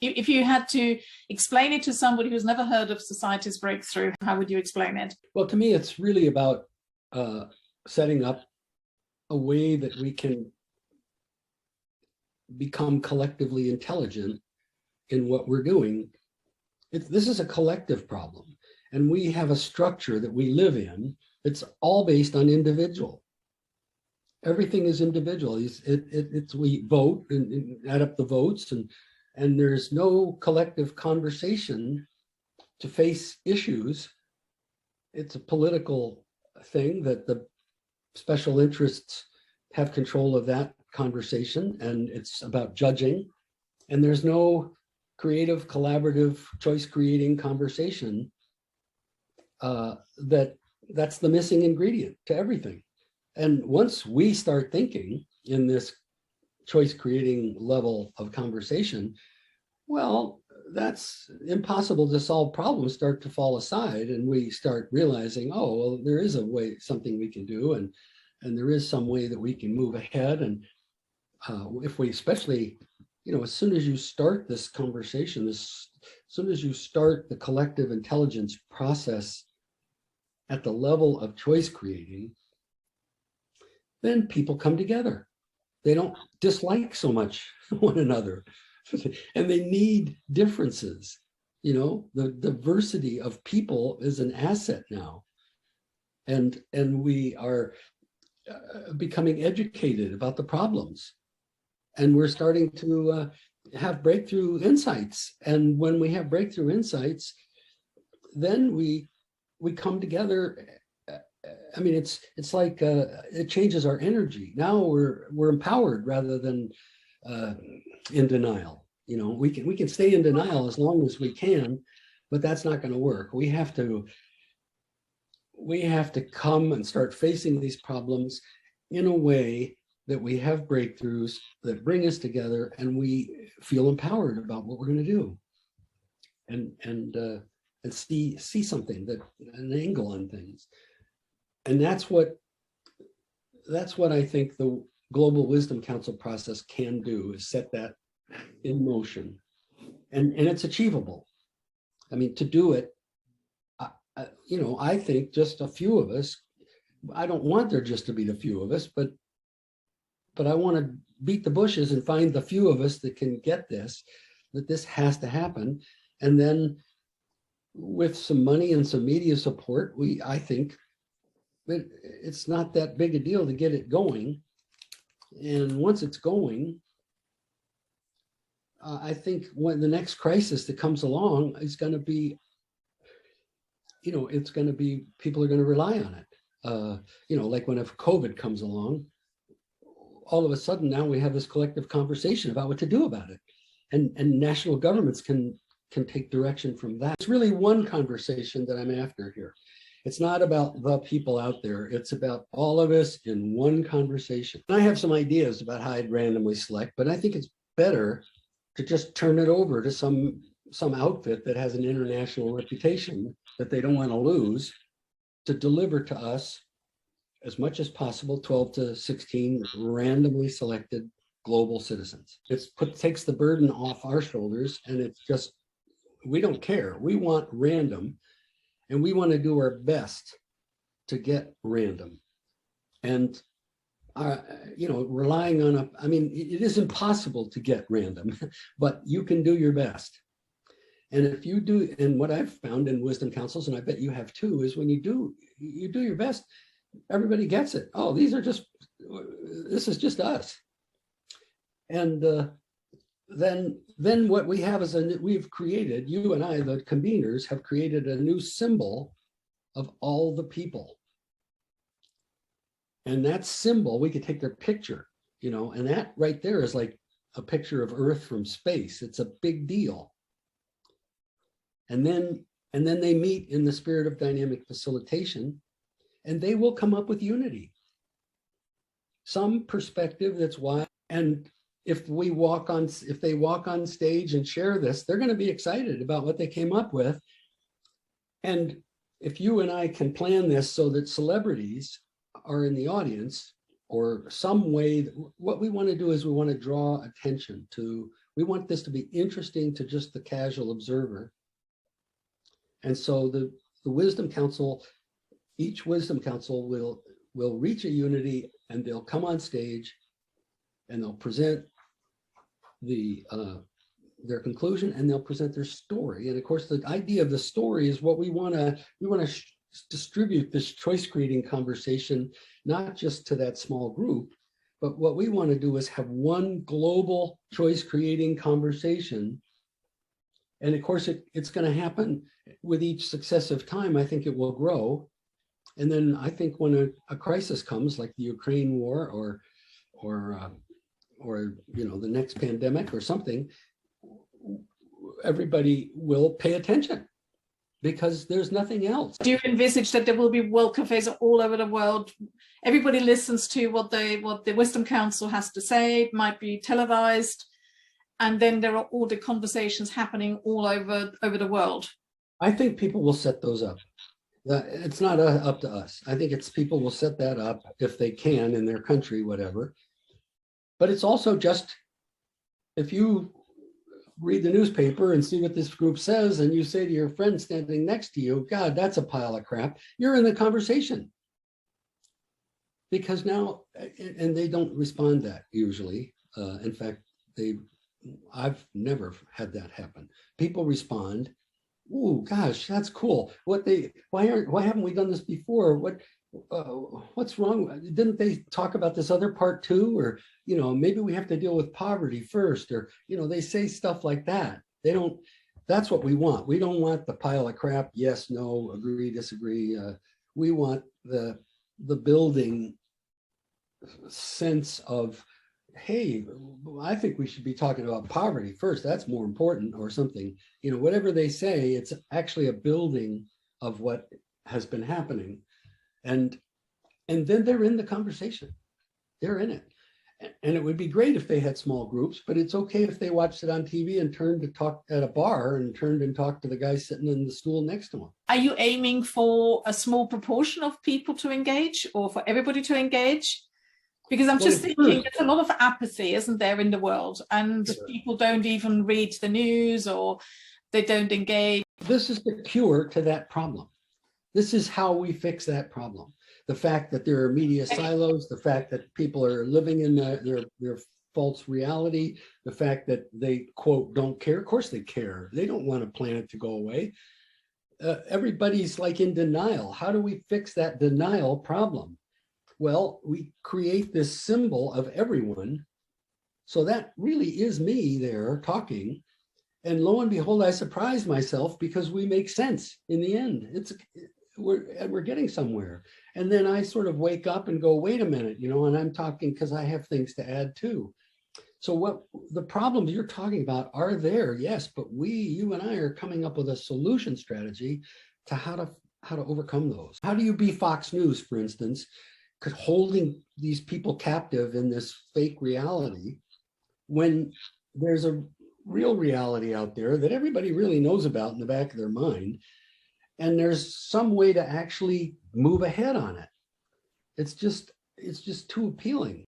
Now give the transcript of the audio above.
If you had to explain it to somebody who's never heard of Society's Breakthrough, how would you explain it? Well, to me, it's really about setting up a way that we can become collectively intelligent in what we're doing. This is a collective problem, and we have a structure that we live in. It's all based on individual. Everything is individual. We vote and add up the votes, and there's no collective conversation to face issues. It's a political thing that the special interests have control of that conversation, and it's about judging. And there's no creative, collaborative, choice-creating conversation. That's the missing ingredient to everything. And once we start thinking in this choice-creating level of conversation, well, that's impossible to solve problems start to fall aside, and we start realizing, oh, well, there is a way, something we can do, and there is some way that we can move ahead. And if we, especially, as soon as you start this conversation, as soon as you start the collective intelligence process at the level of choice creating, then people come together. They don't dislike so much one another, and they need differences. The diversity of people is an asset now, and we are becoming educated about the problems, and we're starting to have breakthrough insights. And when we have breakthrough insights, then we come together. I mean, it's like it changes our energy. Now we're empowered rather than in denial. We can stay in denial as long as we can, but that's not going to work. We have to come and start facing these problems in a way that we have breakthroughs that bring us together, and we feel empowered about what we're going to do, and see something, that an angle on things. And that's what I think the Global Wisdom Council process can do, is set that in motion. And it's achievable. I mean, to do it, I think just a few of us, I don't want there just to be the few of us, but I want to beat the bushes and find the few of us that can get this, that this has to happen. And then with some money and some media support, I think that it's not that big a deal to get it going. And once it's going, I think when the next crisis that comes along is going to be, it's going to be, people are going to rely on it. Like when if COVID comes along, all of a sudden now we have this collective conversation about what to do about it. And national governments can take direction from that. It's really one conversation that I'm after here. It's not about the people out there. It's about all of us in one conversation. And I have some ideas about how I'd randomly select, but I think it's better to just turn it over to some outfit that has an international reputation that they don't want to lose, to deliver to us as much as possible 12 to 16 randomly selected global citizens. It takes the burden off our shoulders, and it's just, we don't care. We want random, and we want to do our best to get random. And relying on it is impossible to get random, but you can do your best. And if you do, and what I've found in wisdom councils, and I bet you have too, is when you do your best, everybody gets it. Oh, this is just us. And then what we have is we've created, you and I, the conveners, have created a new symbol of all the people. And that symbol, we could take their picture, and that right there is like a picture of Earth from space. It's a big deal. And then they meet in the spirit of dynamic facilitation, and they will come up with unity. Some perspective that's why, and if they walk on stage and share this, they're going to be excited about what they came up with. And if you and I can plan this so that celebrities are in the audience, or some way, what we want to do is we want to draw attention to We want this to be interesting to just the casual observer. And so the Wisdom Council, each Wisdom Council will reach a unity, and they'll come on stage and they'll present their conclusion, and they'll present their story. And of course, the idea of the story is what we want to distribute this choice creating conversation, not just to that small group, but what we want to do is have one global choice creating conversation. And of course, it's going to happen with each successive time. I think it will grow. And then I think when a crisis comes, like the Ukraine war or the next pandemic or something, everybody will pay attention because there's nothing else. Do you envisage that there will be world cafes all over the world? Everybody listens to what the Wisdom Council has to say. It might be televised, and then there are all the conversations happening all over the world. I think people will set those up. It's not up to us. I think it's people will set that up if they can in their country, whatever. But it's also just, if you read the newspaper and see what this group says, and you say to your friend standing next to you, God, that's a pile of crap, you're in the conversation. Because now, and they don't respond that usually. In fact, I've never had that happen. People respond, "Ooh, gosh, that's cool. Why haven't we done this before? What's wrong? Didn't they talk about this other part too? Or, maybe we have to deal with poverty first," or, they say stuff like that. That's what we want. We don't want the pile of crap, yes, no, agree, disagree. We want the building sense of, hey, I think we should be talking about poverty first. That's more important, or something. Whatever they say, it's actually a building of what has been happening. And then they're in the conversation. They're in it. And it would be great if they had small groups, but it's okay if they watched it on TV and turned to talk at a bar and turned and talked to the guy sitting in the stool next to them. Are you aiming for a small proportion of people to engage, or for everybody to engage? Because I'm just thinking there's a lot of apathy, isn't there, in the world? And people don't even read the news, or they don't engage. This is the cure to that problem. This is how we fix that problem. The fact that there are media silos, the fact that people are living in their false reality, the fact that they, quote, don't care. Of course they care. They don't want a planet to go away. Everybody's like in denial. How do we fix that denial problem? Well, we create this symbol of everyone. So that really is me there talking. And lo and behold, I surprise myself because we make sense in the end. We're getting somewhere. And then I sort of wake up and go, wait a minute, and I'm talking because I have things to add too. So what the problems you're talking about are there, yes, but you and I are coming up with a solution strategy to how to overcome those. How do you be Fox News, for instance, holding these people captive in this fake reality when there's a real reality out there that everybody really knows about in the back of their mind, and there's some way to actually move ahead on it? It's just too appealing.